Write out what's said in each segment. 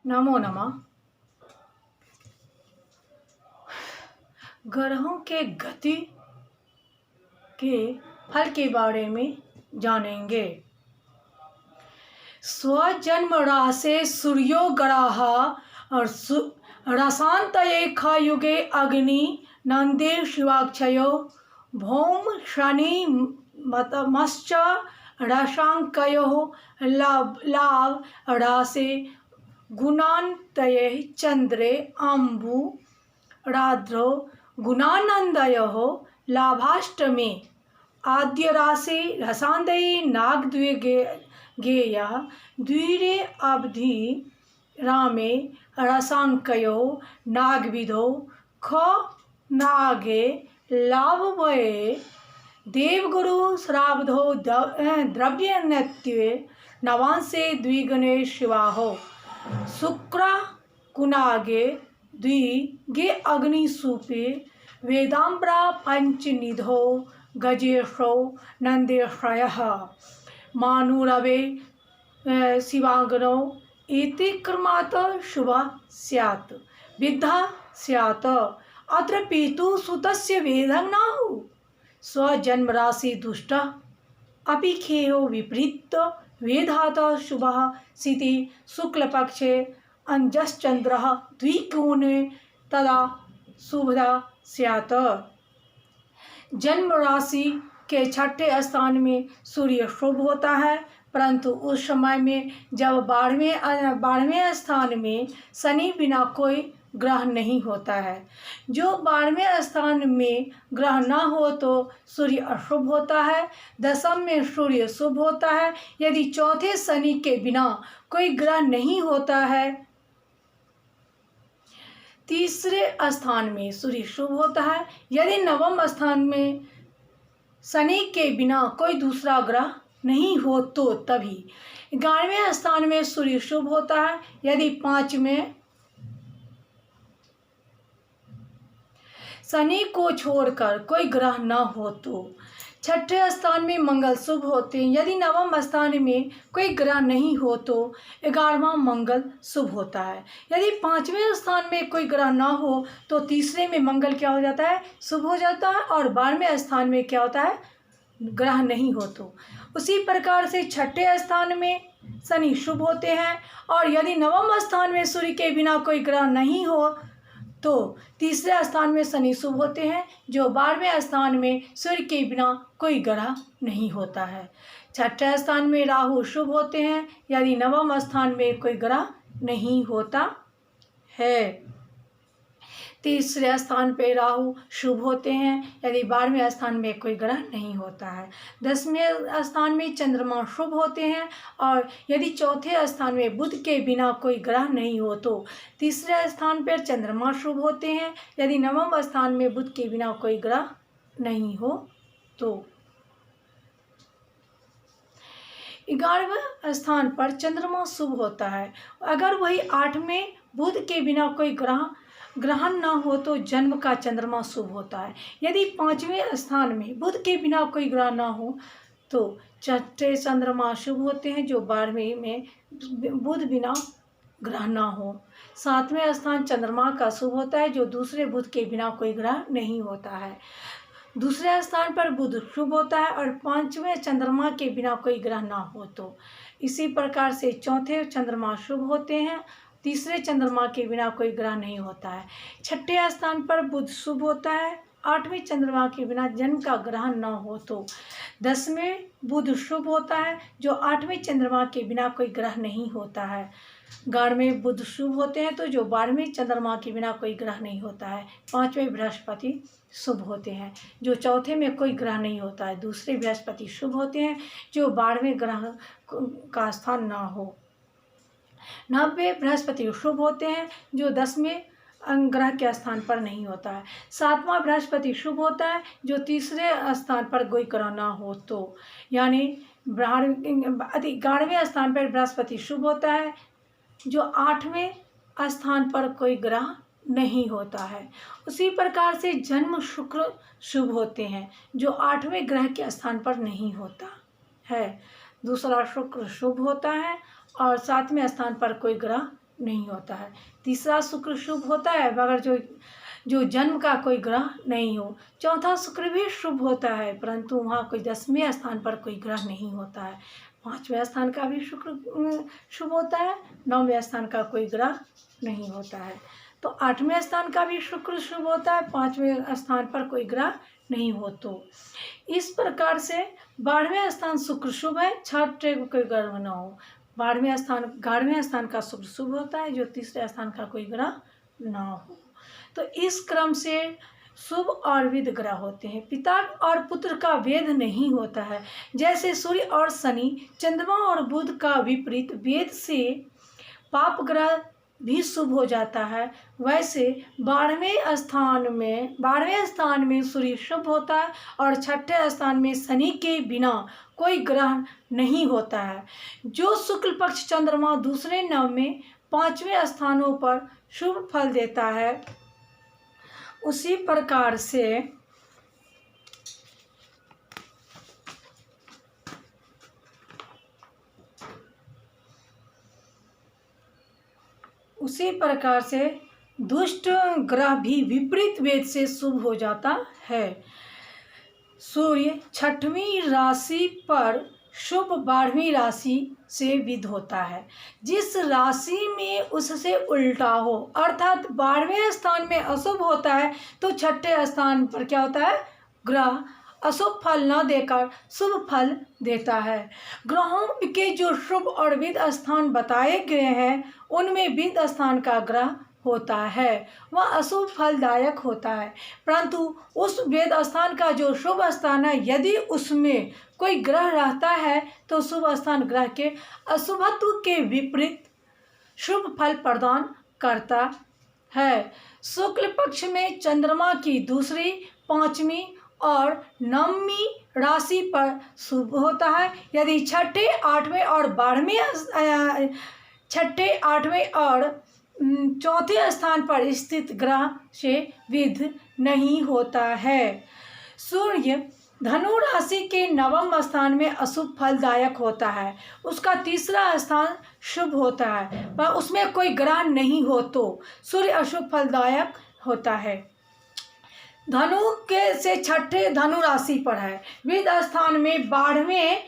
नमो नमः। ग्रहों के गति के फल के बारे में जानेंगे। स्वजन्म राशि सूर्यो ग्रह और रसांतये युगे अग्नि नंदे शिवाक्षयो भौम शनि मतमश्च रसांकयो लाभ राशि गुणान्तये चंद्रे अम्बु राद्रो गुणानंदयो लाभाष्टमे आद्य राशि रसांदये नागद्वे गेया द्विरे अवधि रामे रसांकयो नागविदो ख नागे लाभवये देवगुरु श्रावधो द्रव्यन्यत्वे नवांसे द्विगुणे शिवाहो शुक्र कुनागे द्विगे अग्निसूपे वेदाम्बरा पंचनिधो गजेशो नंदेशयः मानुरवे शिवाग्नो इति क्रमात् शुभः स्यात् विद्धा स्यात् अत्र पितुः सुतस्य वेदं नाहु स्वजन्म राशि दुष्टः अपि खेयो विपरीत वेदात् शुभः सिति शुक्लपक्षे अंजश्चंद्रः द्विकोणे तदा शुभदा स्यात्। जन्म राशि के छठे स्थान में सूर्य शुभ होता है, परंतु उस समय में जब 12वें स्थान में शनि बिना कोई ग्रह नहीं होता है। जो 12वें स्थान में ग्रह न हो तो सूर्य अशुभ होता है, दशम में सूर्य शुभ होता है। यदि चौथे शनि के बिना कोई ग्रह नहीं होता है, तीसरे स्थान में सूर्य शुभ होता है। यदि नवम स्थान में शनि के बिना कोई दूसरा ग्रह नहीं हो तो तभी 11वें स्थान में सूर्य शुभ होता है। यदि 5 में शनि को छोड़कर कोई ग्रह न हो तो छठे स्थान में मंगल शुभ होते हैं। यदि नवम स्थान में कोई ग्रह नहीं हो तो 11वां मंगल शुभ होता है। यदि 5वें स्थान में कोई ग्रह ना हो तो तीसरे में मंगल क्या हो जाता है, शुभ हो जाता है। और 12वें स्थान में क्या होता है, ग्रह नहीं हो तो। उसी प्रकार से छठे स्थान में शनि शुभ होते हैं। और यदि नवम स्थान में सूर्य के बिना कोई ग्रह नहीं हो तो तीसरे स्थान में शनि शुभ होते हैं, जो 12वें स्थान में सूर्य के बिना कोई ग्रह नहीं होता है। छठे स्थान में राहु शुभ होते हैं यदि नवम स्थान में कोई ग्रह नहीं होता है। तीसरे स्थान पे राहु शुभ होते हैं यदि 12वें स्थान में कोई ग्रह नहीं होता है। 10वें स्थान में चंद्रमा शुभ होते हैं और यदि चौथे स्थान में बुध के बिना कोई ग्रह नहीं हो तो तीसरे स्थान पर चंद्रमा शुभ होते हैं यदि नवम स्थान में बुध के बिना कोई ग्रह नहीं हो तो। 11वें स्थान पर चंद्रमा शुभ होता है। अगर वही 8वें बुध के बिना कोई ग्रहण न हो तो जन्म का चंद्रमा शुभ होता है। यदि 5वें स्थान में बुध के बिना कोई ग्रह न हो तो छठे चंद्रमा शुभ होते हैं, जो 12वें में बुध बिना ग्रह न हो। 7वें स्थान चंद्रमा का शुभ होता है, जो दूसरे बुध के बिना कोई ग्रह नहीं होता है। दूसरे स्थान पर बुध शुभ होता है और 5वें चंद्रमा के बिना कोई ग्रह ना हो तो। इसी प्रकार से चौथे चंद्रमा शुभ होते हैं, तीसरे चंद्रमा के बिना कोई ग्रह नहीं होता है। छठे स्थान पर बुध शुभ होता है, 8वें चंद्रमा के बिना जन्म का ग्रहण न हो तो। 10वें बुध शुभ होता है, जो 8वें चंद्रमा के बिना कोई ग्रह नहीं होता है। 11वें बुध शुभ होते हैं तो जो 12वें चंद्रमा के बिना कोई ग्रह नहीं होता है। 5वें बृहस्पति शुभ होते हैं, जो चौथे में कोई ग्रह नहीं होता है। दूसरे बृहस्पति शुभ होते हैं, जो 12वें ग्रह का स्थान ना हो। 9वें बृहस्पति शुभ होते हैं, जो 10वें ग्रह के स्थान पर नहीं होता है। 7वां बृहस्पति शुभ होता है, जो तीसरे स्थान पर कोई ग्रह ना हो तो। यानी 11वें स्थान पर बृहस्पति शुभ होता है, जो 8वें स्थान पर कोई ग्रह नहीं होता है। उसी प्रकार से जन्म शुक्र शुभ होते हैं, जो 8वें ग्रह के स्थान पर नहीं होता है। दूसरा शुक्र शुभ होता है और 7वें स्थान पर कोई ग्रह नहीं होता है। तीसरा शुक्र शुभ होता है मगर जो जन्म का कोई ग्रह नहीं हो। चौथा शुक्र भी शुभ होता है परंतु वहाँ कोई 10वें स्थान पर कोई ग्रह नहीं होता है। 5वें स्थान का भी शुक्र शुभ होता है, 9वें स्थान का कोई ग्रह नहीं होता है। तो 8वें स्थान का भी शुक्र शुभ होता है, 5वें स्थान पर कोई ग्रह नहीं हो। तो इस प्रकार से 12वें स्थान शुक्र शुभ है, 6ठे को कोई ग्रह न हो। 11वें स्थान का शुक्र शुभ होता है जो तीसरे स्थान का कोई ग्रह ना हो। तो इस क्रम से शुभ और विद ग्रह होते हैं। पिता और पुत्र का भेद नहीं होता है। जैसे सूर्य और शनि, चंद्रमा और बुध का विपरीत भेद से पाप ग्रह भी शुभ हो जाता है, वैसे 12वें स्थान में सूर्य शुभ होता है और 6ठे स्थान में शनि के बिना कोई ग्रह नहीं होता है। जो शुक्ल पक्ष चंद्रमा दूसरे नव में 5वें स्थानों पर शुभ फल देता है, उसी प्रकार से दुष्ट ग्रह भी विपरीत भेद से शुभ हो जाता है। सूर्य 6वीं राशि पर शुभ 12वीं राशि से विद होता है। जिस राशि में उससे उल्टा हो अर्थात 12वें स्थान में अशुभ होता है तो 6ठे स्थान पर क्या होता है, ग्रह अशुभ फल न देकर शुभ फल देता है। ग्रहों के जो शुभ और विद स्थान बताए गए हैं उनमें विद स्थान का ग्रह होता है, वह अशुभ फलदायक होता है, परंतु उस वेद स्थान का जो शुभ स्थान है यदि उसमें कोई ग्रह रहता है तो शुभ स्थान ग्रह के अशुभत्व के विपरीत शुभ फल प्रदान करता है। शुक्ल पक्ष में चंद्रमा की दूसरी, 5वीं और 9वीं राशि पर शुभ होता है। यदि 6ठे, 8वें और 4थे स्थान पर स्थित ग्रह से विध नहीं होता है। सूर्य धनु राशि के 9वें स्थान में अशुभ फलदायक होता है, उसका तीसरा स्थान शुभ होता है पर उसमें कोई ग्रह नहीं हो तो सूर्य अशुभ फलदायक होता है। धनु के से 6ठे धनु राशि पर है, विद स्थान में 12वें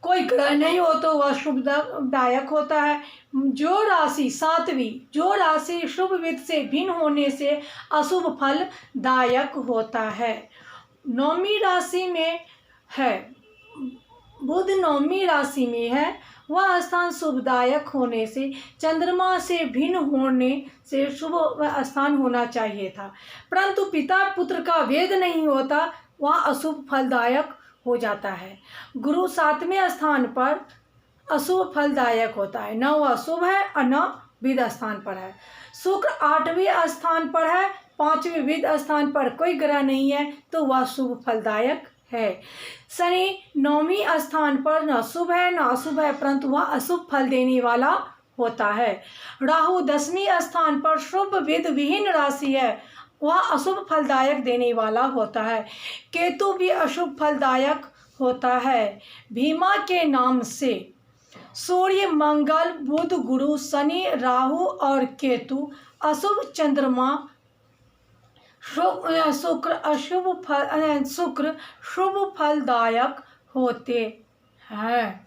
कोई ग्रह नहीं हो तो वह शुभदायक होता है। जो राशि 7वीं, जो राशि शुभ विद से भिन्न होने से अशुभ फलदायक होता है। 9वीं राशि में है, बुध 9वीं राशि में है, वह स्थान शुभदायक होने से चंद्रमा से भिन्न होने से शुभ स्थान होना चाहिए था, परंतु पिता पुत्र का भेद नहीं होता, वह अशुभ फलदायक हो जाता है। गुरु 7वें स्थान पर अशुभ फलदायक होता है, न वह शुभ है और न विद स्थान पर है। शुक्र 8वें स्थान पर है, 5वें विद स्थान पर कोई ग्रह नहीं है तो वह शुभ फलदायक है। शनि 9वीं स्थान पर न शुभ है न अशुभ है परंतु वह अशुभ फल देने वाला होता है। राहु 10वीं स्थान पर शुभ विद विहीन राशि है, वह अशुभ फलदायक देने वाला होता है। केतु भी अशुभ फलदायक होता है। भीमा के नाम से सूर्य, मंगल, बुध, गुरु, शनि, राहु और केतु अशुभ, चंद्रमा शुक्र शुभ फलदायक होते हैं।